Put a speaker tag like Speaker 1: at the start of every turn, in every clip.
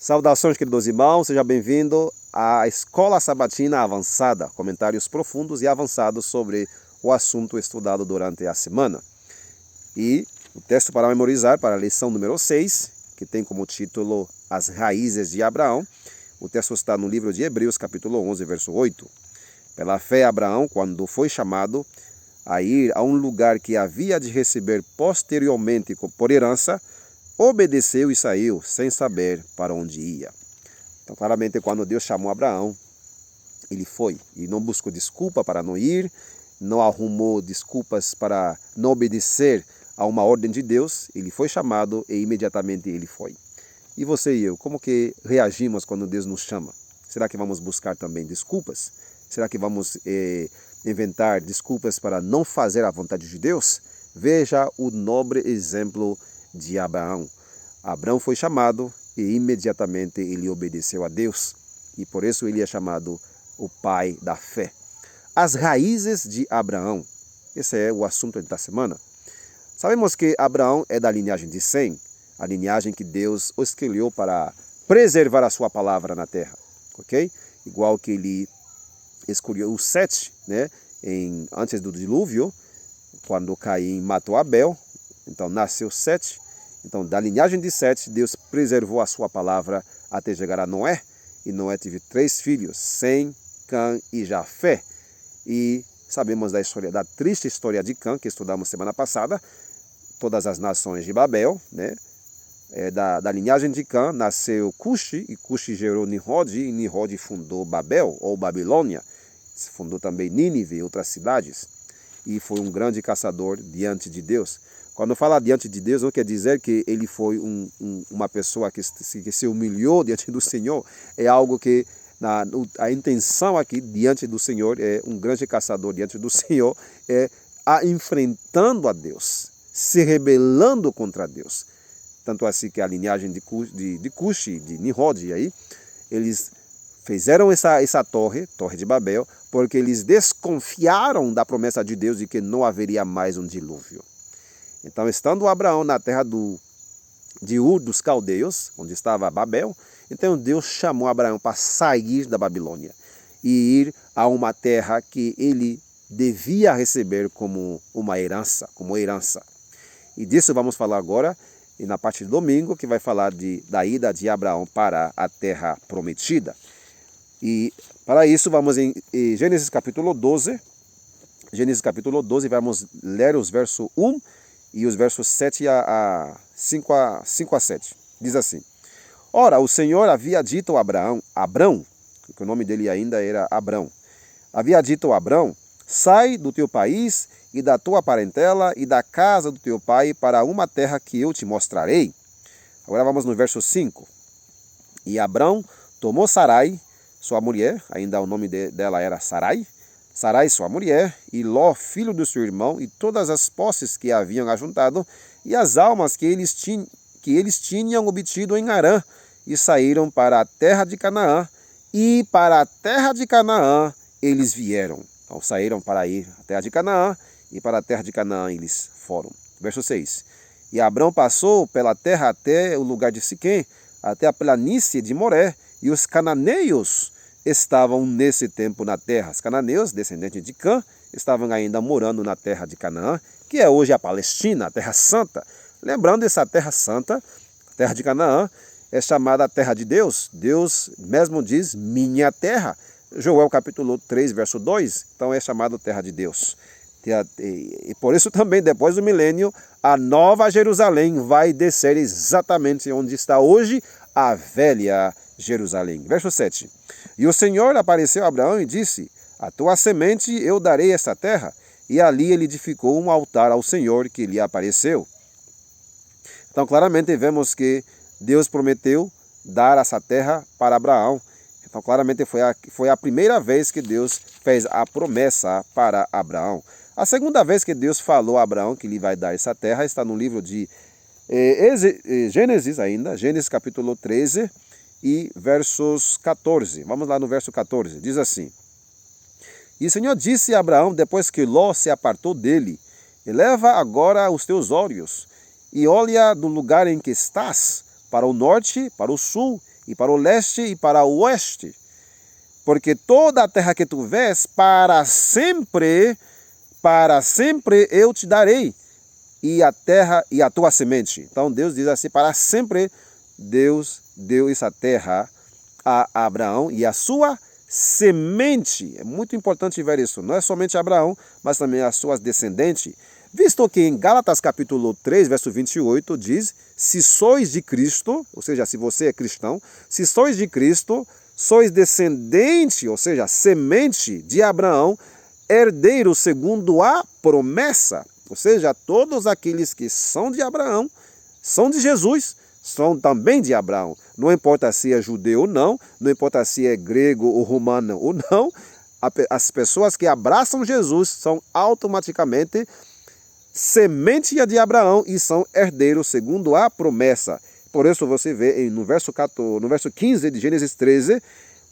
Speaker 1: Saudações, queridos irmãos, seja bem-vindo à Escola Sabatina Avançada, comentários profundos e avançados sobre o assunto estudado durante a semana. E o texto para memorizar para a lição número 6, que tem como título As Raízes de Abraão. O texto está no livro de Hebreus, capítulo 11, verso 8. Pela fé, Abraão, quando foi chamado a ir a um lugar que havia de receber posteriormente por herança, obedeceu e saiu sem saber para onde ia. Então, claramente, quando Deus chamou Abraão, ele foi e não buscou desculpa para não ir, não arrumou desculpas para não obedecer a uma ordem de Deus. Ele foi chamado e imediatamente ele foi. E você e eu, como que reagimos quando Deus nos chama? Será que vamos buscar também desculpas? Será que vamos inventar desculpas para não fazer a vontade de Deus? Veja o nobre exemplo de Abraão. Abraão foi chamado e imediatamente ele obedeceu a Deus. E por isso ele é chamado o pai da fé. As raízes de Abraão. Esse é o assunto da semana. Sabemos que Abraão é da linhagem de Sem, a linhagem que Deus escolheu para preservar a sua palavra na terra. Ok? Igual que ele escolheu os 7, né? Antes do dilúvio, quando Caim matou Abel. Então nasceu 7. Então da linhagem de 7, Deus preservou a sua palavra até chegar a Noé. E Noé teve 3 filhos, Sem, Cã e Jafé. E sabemos da história, da triste história de Cã, que estudamos semana passada. Todas as nações de Babel, né? Da linhagem de Cã nasceu Cuxi, e Cuxi gerou Nimrod, e Nimrod fundou Babel, ou Babilônia. Fundou também Nínive e outras cidades. E foi um grande caçador diante de Deus. Quando fala diante de Deus, não quer dizer que ele foi uma pessoa que se humilhou diante do Senhor. É algo que a intenção aqui diante do Senhor é um grande caçador diante do Senhor, enfrentando a Deus, se rebelando contra Deus. Tanto assim que a linhagem de Cuxi, de Nimrod, aí, eles fizeram essa torre de Babel, porque eles desconfiaram da promessa de Deus de que não haveria mais um dilúvio. Então, estando Abraão na terra de Ur dos Caldeus, onde estava Babel, então Deus chamou Abraão para sair da Babilônia e ir a uma terra que ele devia receber como uma herança, E disso vamos falar agora, e na parte de domingo, que vai falar da ida de Abraão para a terra prometida. E para isso vamos em Gênesis capítulo 12. Gênesis capítulo 12, vamos ler os versos 1 e os versos 5 a 7. Diz assim: Ora, o Senhor havia dito a Abrão, que o nome dele ainda era Abrão, havia dito a Abrão: sai do teu país e da tua parentela e da casa do teu pai para uma terra que eu te mostrarei. Agora vamos no verso 5. E Abrão tomou Sarai, sua mulher, ainda o nome dela era Sarai, sua mulher, e Ló, filho do seu irmão, e todas as posses que haviam ajuntado, e as almas que eles tinham obtido em Harã, e saíram para a terra de Canaã, e para a terra de Canaã eles vieram. Então saíram para ir à terra de Canaã, e para a terra de Canaã eles foram. Verso 6. E Abrão passou pela terra até o lugar de Siquém, até a planície de Moré, e os cananeus estavam nesse tempo na terra. Os cananeus, descendentes de Cã, estavam ainda morando na terra de Canaã, que é hoje a Palestina, a terra santa. Lembrando, essa terra santa, a terra de Canaã, é chamada a terra de Deus. Deus mesmo diz, minha terra. Joel capítulo 3, verso 2, então é chamado terra de Deus. E por isso também, depois do milênio, a nova Jerusalém vai descer exatamente onde está hoje a velha Jerusalém. Verso 7. E o Senhor apareceu a Abraão e disse: a tua semente eu darei esta terra. E ali ele edificou um altar ao Senhor que lhe apareceu. Então claramente vemos que Deus prometeu dar essa terra para Abraão. Então claramente foi a primeira vez que Deus fez a promessa para Abraão. A segunda vez que Deus falou a Abraão que lhe vai dar essa terra está no livro de Gênesis ainda, Gênesis capítulo 13 e versos 14. Vamos lá no verso 14, diz assim: E o Senhor disse a Abraão, depois que Ló se apartou dele: eleva agora os teus olhos e olha do lugar em que estás, para o norte, para o sul e para o leste, e para o oeste. Porque toda a terra que tu vês, para sempre eu te darei, e a terra e a tua semente. Então Deus diz assim, para sempre Deus deu essa terra a Abraão e a sua semente. É muito importante ver isso. Não é somente Abraão, mas também as suas descendentes. Visto que em Gálatas capítulo 3, verso 28, diz, se sois de Cristo, ou seja, se você é cristão, se sois de Cristo, sois descendente, ou seja, semente de Abraão, herdeiro segundo a promessa. Ou seja, todos aqueles que são de Abraão, são de Jesus, são também de Abraão. Não importa se é judeu ou não, não importa se é grego ou romano ou não, as pessoas que abraçam Jesus são automaticamente semente de Abraão e são herdeiros segundo a promessa. Por isso você vê no verso 15 de Gênesis 13,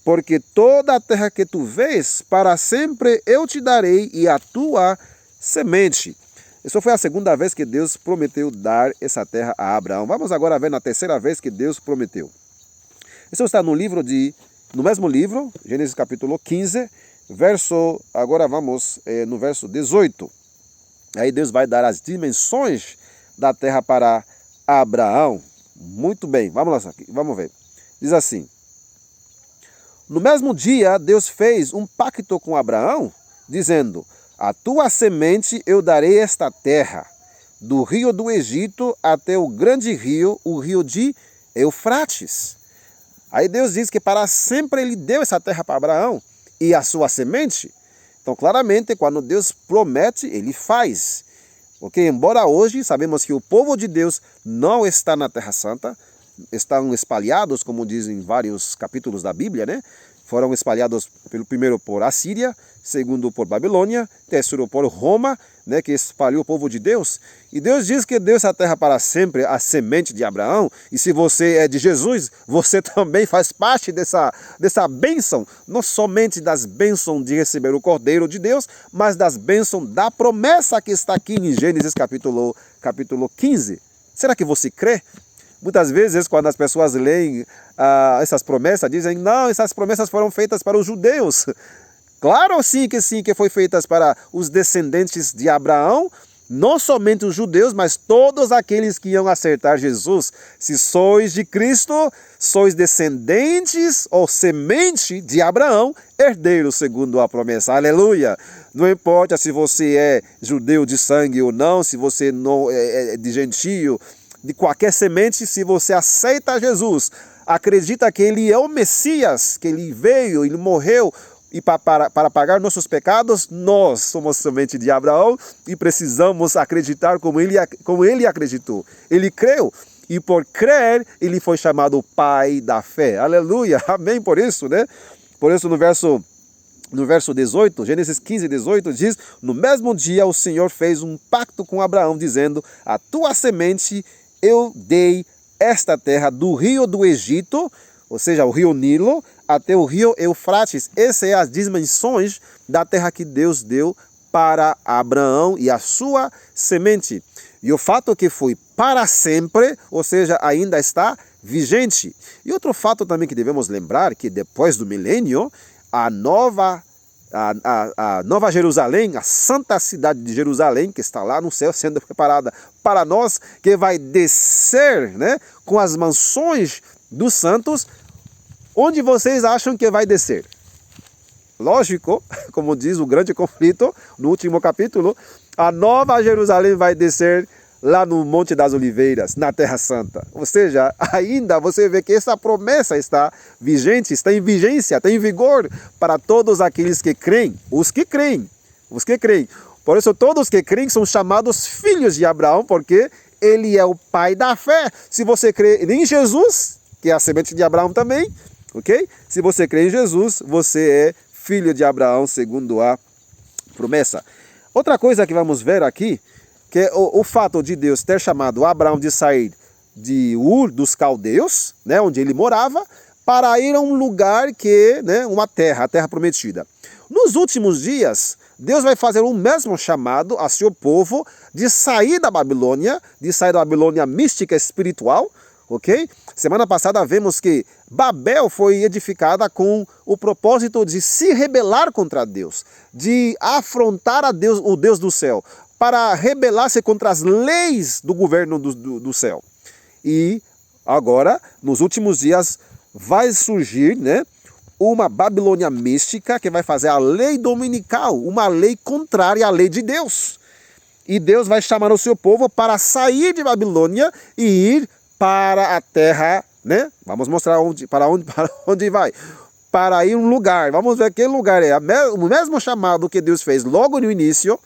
Speaker 1: porque toda a terra que tu vês, para sempre eu te darei e a tua semente. Isso foi a segunda vez que Deus prometeu dar essa terra a Abraão. Vamos agora ver na terceira vez que Deus prometeu. Isso está no mesmo livro, Gênesis capítulo 15, agora vamos no verso 18. Aí Deus vai dar as dimensões da terra para Abraão. Muito bem, vamos lá, vamos ver. Diz assim, no mesmo dia Deus fez um pacto com Abraão, dizendo, a tua semente eu darei esta terra, do rio do Egito até o grande rio, o rio de Eufrates. Aí Deus diz que para sempre ele deu essa terra para Abraão e a sua semente. Então, claramente, quando Deus promete, ele faz. Porque, embora hoje sabemos que o povo de Deus não está na Terra Santa, estão espalhados, como dizem vários capítulos da Bíblia, né? Foram espalhados primeiro por Assíria, segundo por Babilônia, terceiro por Roma, né, que espalhou o povo de Deus. E Deus diz que deu essa terra para sempre, a semente de Abraão. E se você é de Jesus, você também faz parte dessa bênção, não somente das bênçãos de receber o Cordeiro de Deus, mas das bênçãos da promessa que está aqui em Gênesis capítulo 15. Será que você crê? Muitas vezes, quando as pessoas leem essas promessas, dizem, não, essas promessas foram feitas para os judeus. Claro sim, que foi feitas para os descendentes de Abraão, não somente os judeus, mas todos aqueles que iam aceitar Jesus. Se sois de Cristo, sois descendentes ou semente de Abraão, herdeiro segundo a promessa. Aleluia! Não importa se você é judeu de sangue ou não, se você não é de gentio, de qualquer semente, se você aceita Jesus, acredita que ele é o Messias, que ele veio, ele morreu e para pagar nossos pecados, nós somos semente de Abraão e precisamos acreditar como ele acreditou. Ele creu e por crer ele foi chamado pai da fé. Aleluia, amém por isso, né? Por isso no verso 18, Gênesis 15, 18 diz, no mesmo dia o Senhor fez um pacto com Abraão, dizendo, a tua semente eu dei esta terra do rio do Egito, ou seja, o rio Nilo, até o rio Eufrates. Essas são as dimensões da terra que Deus deu para Abraão e a sua semente. E o fato que foi para sempre, ou seja, ainda está vigente. E outro fato também que devemos lembrar, que depois do milênio, a Nova Jerusalém, a santa cidade de Jerusalém, que está lá no céu sendo preparada para nós, que vai descer, né, com as mansões dos santos. Onde vocês acham que vai descer? Lógico, como diz o grande conflito no último capítulo, a Nova Jerusalém vai descer lá no Monte das Oliveiras, na Terra Santa. Ou seja, ainda você vê que essa promessa está vigente, está em vigência, está em vigor para todos aqueles que creem, os que creem. Por isso todos que creem são chamados filhos de Abraão, porque ele é o pai da fé. Se você crê em Jesus, que é a semente de Abraão também, ok? Se você crê em Jesus, você é filho de Abraão segundo a promessa. Outra coisa que vamos ver aqui, que é o fato de Deus ter chamado Abraão de sair de Ur dos Caldeus, né, onde ele morava, para ir a um lugar que, né, a terra prometida. Nos últimos dias, Deus vai fazer o mesmo chamado a seu povo de sair da Babilônia mística espiritual, ok? Semana passada vemos que Babel foi edificada com o propósito de se rebelar contra Deus, de afrontar a Deus, o Deus do céu, para rebelar-se contra as leis do governo do céu. E agora, nos últimos dias, vai surgir, né, uma Babilônia mística que vai fazer a lei dominical, uma lei contrária à lei de Deus. E Deus vai chamar o seu povo para sair de Babilônia e ir para a terra, né? Vamos mostrar para onde vai. Para ir um lugar. Vamos ver que lugar é. O mesmo chamado que Deus fez logo no início,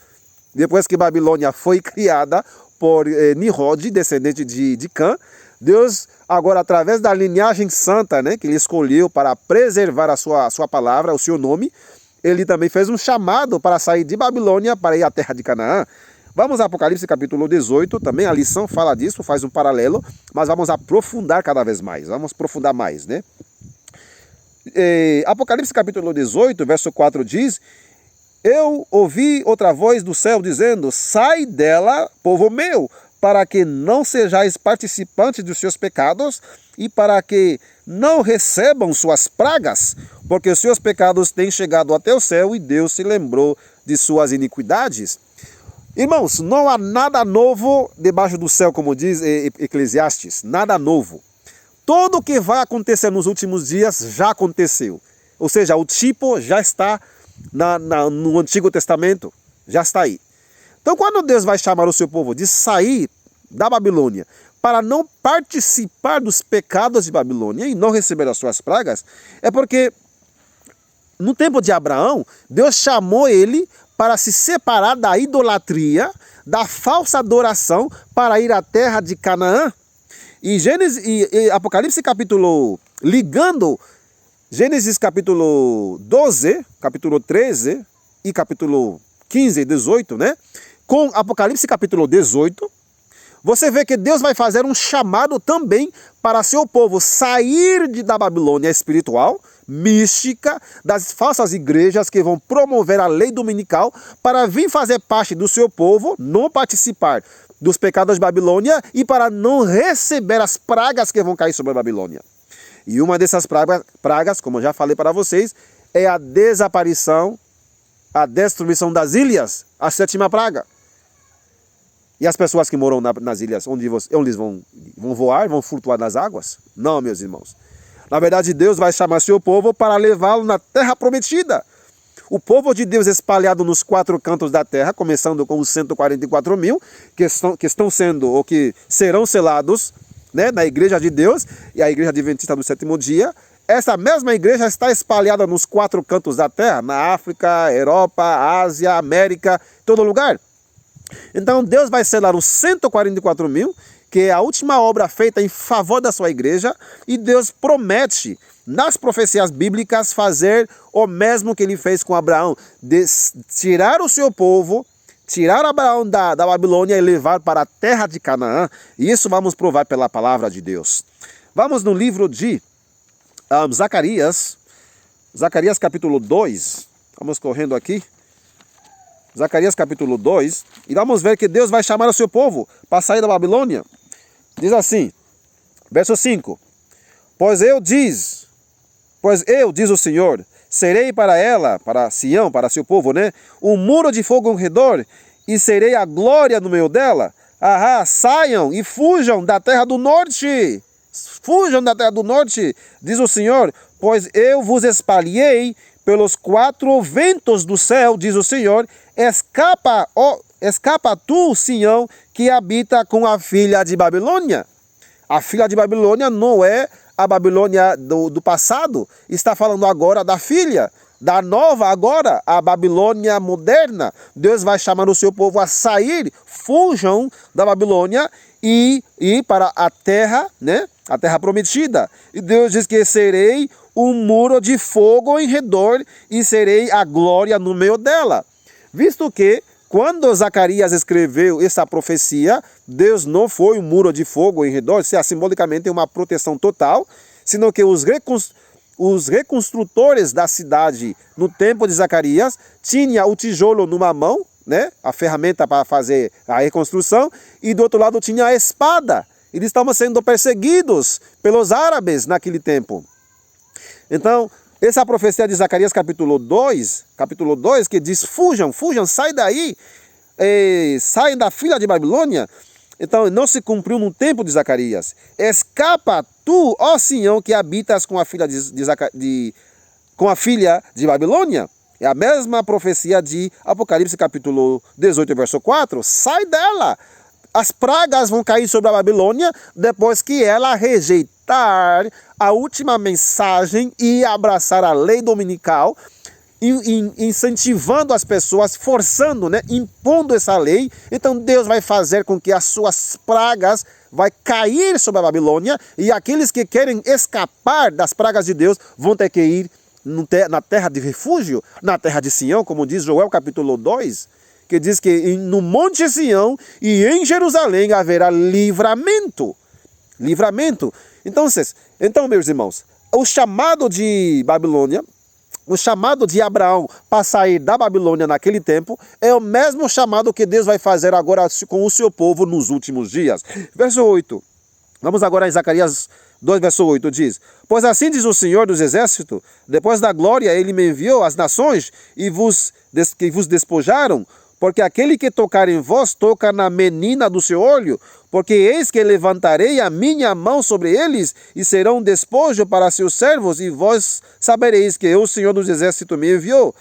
Speaker 1: depois que Babilônia foi criada por Nimrod, descendente de Cã. Deus, agora, através da linhagem santa, né, que ele escolheu para preservar a sua palavra, o seu nome, ele também fez um chamado para sair de Babilônia para ir à terra de Canaã. Vamos a Apocalipse capítulo 18, também a lição fala disso, faz um paralelo, mas vamos aprofundar cada vez mais, vamos aprofundar mais, né? Apocalipse capítulo 18, verso 4 diz: eu ouvi outra voz do céu dizendo, sai dela, povo meu, para que não sejais participantes dos seus pecados e para que não recebam suas pragas, porque os seus pecados têm chegado até o céu e Deus se lembrou de suas iniquidades. Irmãos, não há nada novo debaixo do céu, como diz Eclesiastes, nada novo. Tudo o que vai acontecer nos últimos dias já aconteceu. Ou seja, o tipo já está no Antigo Testamento, já está aí. Então, quando Deus vai chamar o seu povo de sair da Babilônia para não participar dos pecados de Babilônia e não receber as suas pragas, é porque no tempo de Abraão, Deus chamou ele para se separar da idolatria, da falsa adoração, para ir à terra de Canaã. E Apocalipse capítulo, ligando Gênesis capítulo 12, capítulo 13 e capítulo 15 e 18, né? Com Apocalipse capítulo 18, você vê que Deus vai fazer um chamado também para seu povo sair da Babilônia espiritual, mística, das falsas igrejas que vão promover a lei dominical, para vir fazer parte do seu povo, não participar dos pecados de Babilônia e para não receber as pragas que vão cair sobre a Babilônia. E uma dessas pragas, como eu já falei para vocês, é a desaparição, a destruição das ilhas, a 7ª praga. E as pessoas que moram nas ilhas, onde eles vão voar, vão flutuar nas águas? Não, meus irmãos. Na verdade, Deus vai chamar seu povo para levá-lo na terra prometida. O povo de Deus espalhado nos 4 cantos da terra, começando com os 144 mil, que estão sendo, ou que serão selados, né, na igreja de Deus, e a igreja adventista do 7º dia. Essa mesma igreja está espalhada nos 4 cantos da terra, na África, Europa, Ásia, América, todo lugar. Então Deus vai selar os 144 mil, que é a última obra feita em favor da sua igreja, e Deus promete, nas profecias bíblicas, fazer o mesmo que ele fez com Abraão, de tirar o seu povo, tirar Abraão da Babilônia e levar para a terra de Canaã. E isso vamos provar pela palavra de Deus. Vamos no livro de Zacarias capítulo 2, vamos correndo aqui. Zacarias capítulo 2, e vamos ver que Deus vai chamar o seu povo para sair da Babilônia. Diz assim, verso 5, Pois eu, diz o Senhor, serei para ela, para Sião, para seu povo, né, um muro de fogo ao redor, e serei a glória no meio dela. Saiam e fujam da terra do norte. Fujam da terra do norte, diz o Senhor, pois eu vos espalhei pelos 4 ventos do céu, diz o Senhor. Escapa tu, Sião, que habita com a filha de Babilônia. A filha de Babilônia não é a Babilônia do passado, está falando agora da filha, da nova agora, a Babilônia moderna. Deus vai chamar o seu povo a sair, fujam da Babilônia e ir para a terra, né? A terra prometida. E Deus diz que serei um muro de fogo em redor e serei a glória no meio dela. Visto que, quando Zacarias escreveu essa profecia, Deus não foi um muro de fogo em redor, simbolicamente uma proteção total, sino que os reconstrutores da cidade, no tempo de Zacarias, tinham o tijolo numa mão, né, a ferramenta para fazer a reconstrução, e do outro lado tinha a espada, Eles estavam sendo perseguidos pelos árabes naquele tempo. Então, essa profecia de Zacarias capítulo 2, que diz, fujam, sai daí, saem da fila de Babilônia. Então, não se cumpriu no tempo de Zacarias. Escapa tu, ó Sião, que habitas com a filha de Babilônia. É a mesma profecia de Apocalipse capítulo 18, verso 4. Sai dela. As pragas vão cair sobre a Babilônia depois que ela rejeitar a última mensagem e abraçar a lei dominical, incentivando as pessoas, forçando, impondo essa lei. Então Deus vai fazer com que as suas pragas vai cair sobre a Babilônia, e aqueles que querem escapar das pragas de Deus vão ter que ir na terra de refúgio, na terra de Sião, como diz Joel capítulo 2, que diz que no Monte Sião e em Jerusalém haverá livramento. Então, meus irmãos, o chamado de Babilônia, o chamado de Abraão para sair da Babilônia naquele tempo é o mesmo chamado que Deus vai fazer agora com o seu povo nos últimos dias. Verso 8. Vamos agora em Zacarias 2, verso 8, diz: Pois assim diz o Senhor dos Exércitos, depois da glória ele me enviou às nações que vos despojaram, porque aquele que tocar em vós toca na menina do seu olho, porque eis que levantarei a minha mão sobre eles, e serão despojo para seus servos, e vós sabereis que o Senhor dos Exércitos me enviou.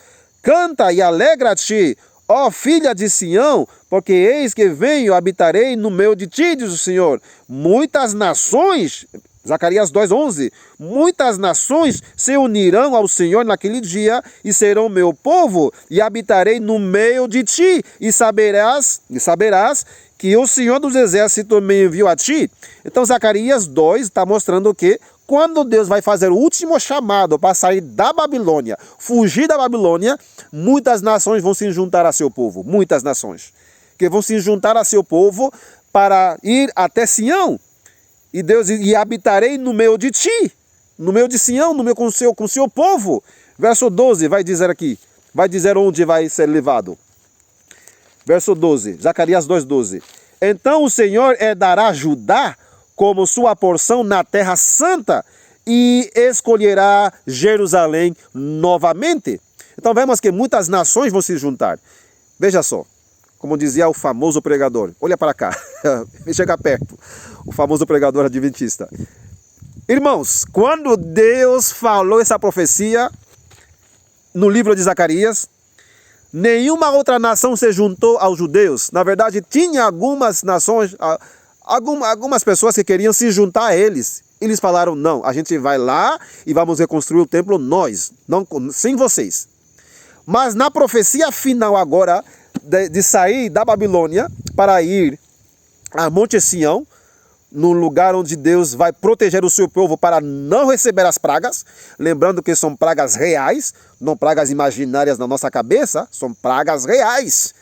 Speaker 1: Canta e alegra-te, ó filha de Sião, porque eis que venho, habitarei no meio de ti, diz o Senhor. Muitas nações, Zacarias 2:11, muitas nações se unirão ao Senhor naquele dia e serão meu povo, e habitarei no meio de ti, e saberás que o Senhor dos Exércitos me enviou a ti. Então Zacarias 2 está mostrando que quando Deus vai fazer o último chamado para sair da Babilônia, fugir da Babilônia, muitas nações vão se juntar a seu povo, muitas nações, que vão se juntar a seu povo para ir até Sião. E Deus, e habitarei no meio de ti, no meio de Sião, com o seu povo. Verso 12 vai dizer aqui, vai dizer onde vai ser levado. Verso 12, Zacarias 2:12. Então o Senhor dará Judá como sua porção na terra santa, e escolherá Jerusalém novamente. Então vemos que muitas nações vão se juntar. Veja só, como dizia o famoso pregador, olha para cá, chega perto, o famoso pregador adventista. Irmãos, quando Deus falou essa profecia no livro de Zacarias, nenhuma outra nação se juntou aos judeus. Na verdade, tinha algumas nações, algumas pessoas que queriam se juntar a eles. Eles falaram, não, a gente vai lá e vamos reconstruir o templo nós, não, sem vocês. Mas na profecia final agora, de sair da Babilônia para ir a Monte Sião, no lugar onde Deus vai proteger o seu povo para não receber as pragas, lembrando que são pragas reais, não pragas imaginárias na nossa cabeça, são pragas reais.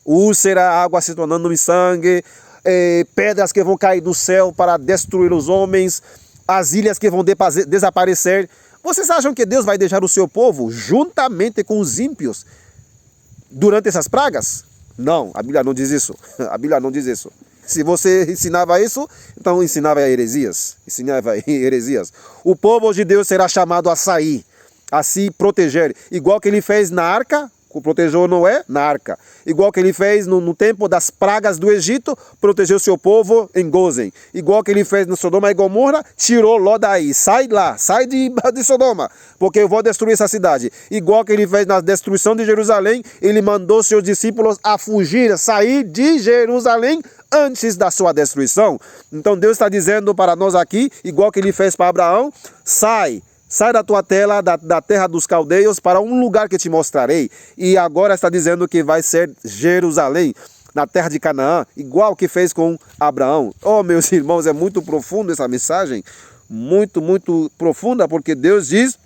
Speaker 1: Úlcera, água se tornando em sangue, pedras que vão cair do céu para destruir os homens, as ilhas que vão desaparecer. Vocês acham que Deus vai deixar o seu povo juntamente com os ímpios durante essas pragas? Não, a Bíblia não diz isso. A Bíblia não diz isso. Se você ensinava isso, então ensinava heresias. O povo de Deus será chamado a sair, a se proteger, igual que ele fez na arca, protegeu Noé na arca. Igual que ele fez no tempo das pragas do Egito, protegeu seu povo em Gozen. Igual que ele fez no Sodoma e Gomorra, tirou Ló daí. Sai lá, sai de Sodoma, porque eu vou destruir essa cidade. Igual que ele fez na destruição de Jerusalém, ele mandou seus discípulos a fugir, sair de Jerusalém antes da sua destruição. Então Deus está dizendo para nós aqui, igual que ele fez para Abraão, sai da tua terra, da terra dos caldeus, para um lugar que te mostrarei. E agora está dizendo que vai ser Jerusalém, na terra de Canaã, igual que fez com Abraão. Oh, meus irmãos, é muito profundo essa mensagem, muito, muito profunda, porque Deus diz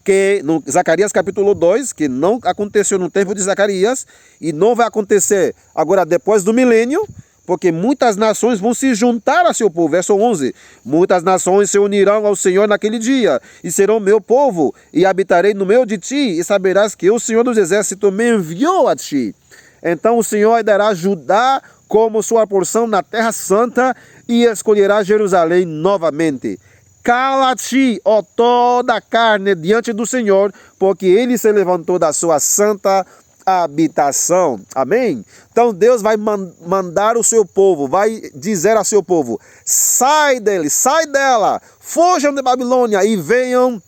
Speaker 1: que no Zacarias capítulo 2, que não aconteceu no tempo de Zacarias, e não vai acontecer agora depois do milênio, porque muitas nações vão se juntar a seu povo. Verso 11. Muitas nações se unirão ao Senhor naquele dia, e serão meu povo, e habitarei no meio de ti, e saberás que o Senhor dos Exércitos me enviou a ti. Então o Senhor dará Judá como sua porção na terra santa, e escolherá Jerusalém novamente. Cala-te, ó toda a carne, diante do Senhor, porque Ele se levantou da sua santa habitação. Amém? Então Deus vai mandar o seu povo, vai dizer ao seu povo: sai dele, sai dela, fujam de Babilônia e venham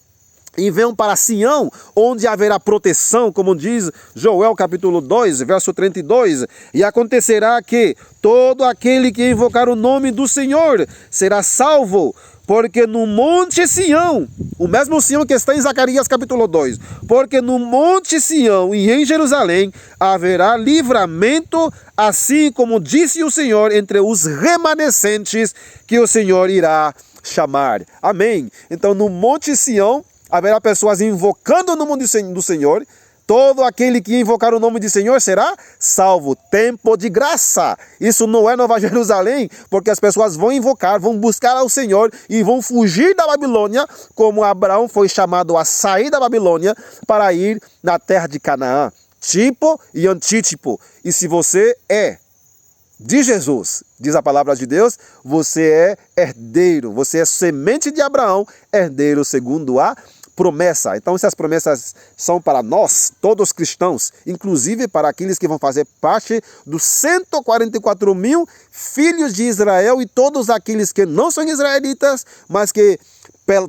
Speaker 1: para Sião, onde haverá proteção, como diz Joel capítulo 2, verso 32. E acontecerá que todo aquele que invocar o nome do Senhor será salvo, porque no monte Sião, o mesmo Sião que está em Zacarias capítulo 2, porque no monte Sião e em Jerusalém haverá livramento, assim como disse o Senhor, entre os remanescentes que o Senhor irá chamar. Amém? Então no monte Sião haverá pessoas invocando o nome do Senhor. Todo aquele que invocar o nome do Senhor será salvo. Tempo de graça. Isso não é Nova Jerusalém, porque as pessoas vão invocar, vão buscar ao Senhor e vão fugir da Babilônia, como Abraão foi chamado a sair da Babilônia para ir na terra de Canaã. Tipo e antítipo. E se você é de Jesus, diz a palavra de Deus, você é herdeiro, você é semente de Abraão, herdeiro segundo a promessa. Então essas promessas são para nós, todos cristãos, inclusive para aqueles que vão fazer parte dos 144 mil filhos de Israel e todos aqueles que não são israelitas, mas que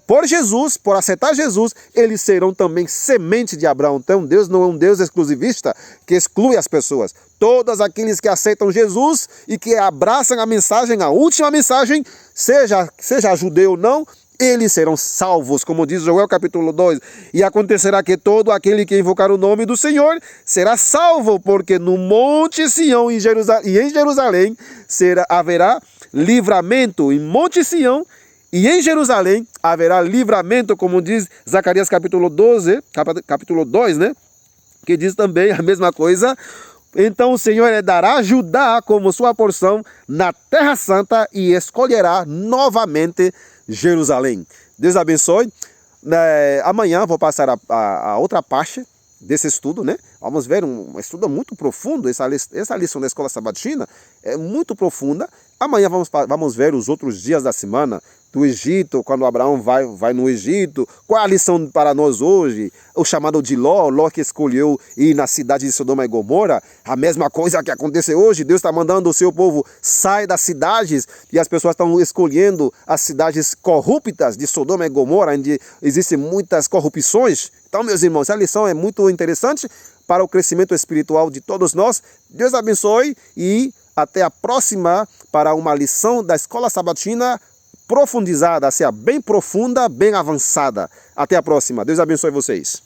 Speaker 1: por Jesus, por aceitar Jesus, eles serão também semente de Abraão. Então Deus não é um Deus exclusivista que exclui as pessoas. Todos aqueles que aceitam Jesus e que abraçam a mensagem, a última mensagem, seja judeu ou não, eles serão salvos, como diz Joel capítulo 2. E acontecerá que todo aquele que invocar o nome do Senhor será salvo, porque no monte Sião e em Jerusalém haverá livramento. Em monte Sião e em Jerusalém haverá livramento, como diz Zacarias capítulo 2, né? Que diz também a mesma coisa. Então o Senhor dará Judá como sua porção na Terra Santa e escolherá novamente Jerusalém. Deus abençoe. Amanhã vou passar a outra parte desse estudo, né? Vamos ver um estudo muito profundo. Essa lição da escola sabatina é muito profunda. Amanhã vamos ver os outros dias da semana do Egito, quando Abraão vai no Egito. Qual a lição para nós hoje? O chamado de Ló que escolheu ir na cidade de Sodoma e Gomorra. A mesma coisa que acontece hoje. Deus está mandando o seu povo sair das cidades e as pessoas estão escolhendo as cidades corruptas de Sodoma e Gomorra, onde existem muitas corrupções. Então, meus irmãos, essa lição é muito interessante para o crescimento espiritual de todos nós. Deus abençoe e até a próxima para uma lição da escola sabatina profundizada, bem profunda, bem avançada. Até a próxima. Deus abençoe vocês.